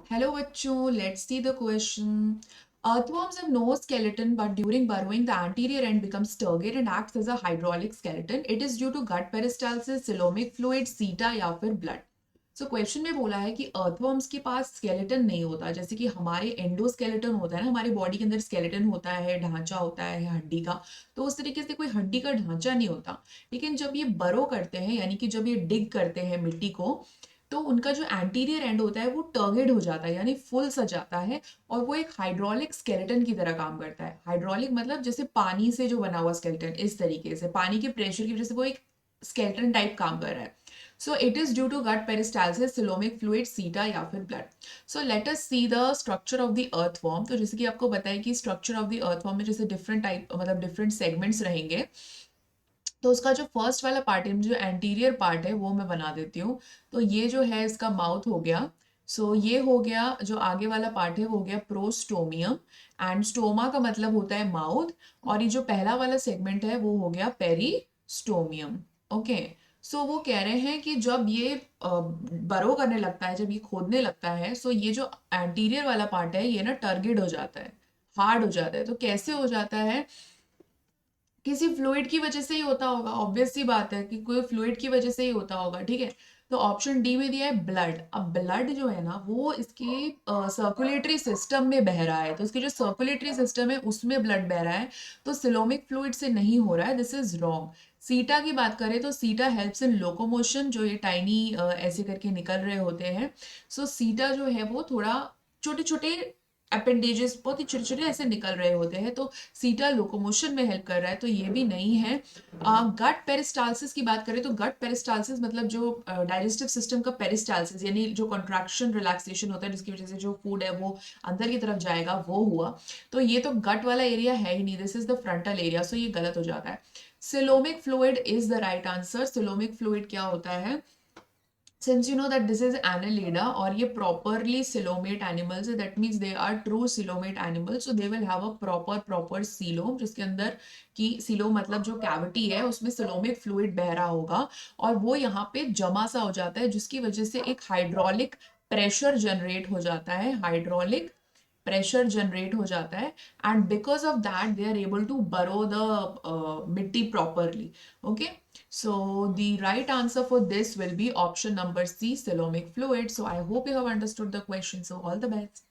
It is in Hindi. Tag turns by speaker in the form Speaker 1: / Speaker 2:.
Speaker 1: Hello बच्चों, let's see the question. Earthworms have no skeleton, but during burrowing, the anterior end becomes turgid and acts as a hydraulic skeleton. It is due to gut peristalsis, coelomic fluid, CETA या फिर blood. सो क्वेश्चन में बोला है कि अर्थवर्म्स के पास स्केलेटन नहीं होता, जैसे कि हमारे एंडोस्केलेटन होता है ना, हमारी बॉडी के अंदर स्केलेटन होता है, ढांचा होता है हड्डी का। तो उस तरीके से कोई हड्डी का ढांचा नहीं होता। लेकिन जब ये बरो करते हैं, यानी कि जब ये डिग करते हैं मिट्टी को, तो उनका जो एंटीरियर एंड होता है वो टर्गेड हो जाता है, यानी फुल सा जाता है। और वो एक हाइड्रोलिक स्केलेटन की तरह काम करता है। हाइड्रोलिक मतलब जैसे पानी से जो बना हुआ स्केलेटन, इस तरीके से पानी के प्रेशर की वजह से वो एक स्केलेटन टाइप काम कर रहा है। So it is due to gut peristalsis, coelomic fluid, seta या फिर blood. So let us see the structure of the earthworm. तो जैसे कि आपको बताया कि स्ट्रक्चर ऑफ द अर्थवर्म में जैसे डिफरेंट टाइप, मतलब डिफरेंट सेगमेंट्स रहेंगे। तो उसका जो फर्स्ट वाला पार्ट है, जो एंटीरियर पार्ट है, वो मैं बना देती हूँ। तो ये जो है इसका माउथ हो गया। सो ये हो गया, जो आगे वाला पार्ट है वो हो गया प्रोस्टोमियम। एंड स्टोमा का मतलब होता है माउथ। और ये जो पहला वाला सेगमेंट है वो हो गया पेरिस्टोमियम। ओके। सो वो कह रहे हैं कि जब ये बरो करने लगता है, जब ये खोदने लगता है, सो ये जो एंटीरियर वाला पार्ट है ये ना टर्गिड हो जाता है, हार्ड हो जाता है। तो कैसे हो जाता है? किसी फ्लूइड की वजह से ही होता होगा, ऑब्वियस सी बात है कि कोई फ्लूइड की वजह से ही होता होगा। ठीक है। तो ऑप्शन डी में दिया है ब्लड। अब ब्लड जो है ना वो इसके सर्कुलेटरी सिस्टम में बह रहा है, तो इसके जो सर्कुलेटरी सिस्टम है उसमें ब्लड बह रहा है। तो सिलोमिक फ्लूइड से नहीं हो रहा है, दिस इज रॉन्ग। सीटा की बात करें तो सीटा हेल्प्स इन लोकोमोशन, जो ये टाइनी ऐसे करके निकल रहे होते हैं। सो सीटा जो है वो थोड़ा छोटे छोटे अपेंडेजेस, बहुत ही छोटे छोटे ऐसे निकल रहे होते हैं। तो सीटा लोकोमोशन में हेल्प कर रहा है, तो ये भी नहीं है। गट पेरिस्टालसिस की बात करें तो गट पेरिस्टालसिस मतलब जो डाइजेस्टिव सिस्टम का पेरिस्टालसिस, यानी जो कंट्रैक्शन रिलैक्सेशन होता है जिसकी वजह से जो फूड है वो अंदर की तरफ जाएगा, वो हुआ। तो ये तो गट वाला एरिया है ही नहीं, this is the frontal area. So ये गलत हो जाता है। Coelomic fluid is the right answer. Coelomic fluid क्या होता है? Since you know that this is annelida और ये properly coelomate animals है, that means they are true coelomate animals, so they will have a proper coelom, जिसके अंदर की coelom मतलब जो cavity है उसमें coelomic fluid बह रहा होगा। और वो यहाँ पे जमा सा हो जाता है, जिसकी वजह से एक हाइड्रोलिक प्रेशर जनरेट हो जाता है, हाइड्रोलिक प्रेशर जनरेट हो जाता है। And because of that they are able to burrow the mitti properly. Okay. So the right answer for this will be option number C, coelomic fluid. So I hope you have understood the question. So all the best.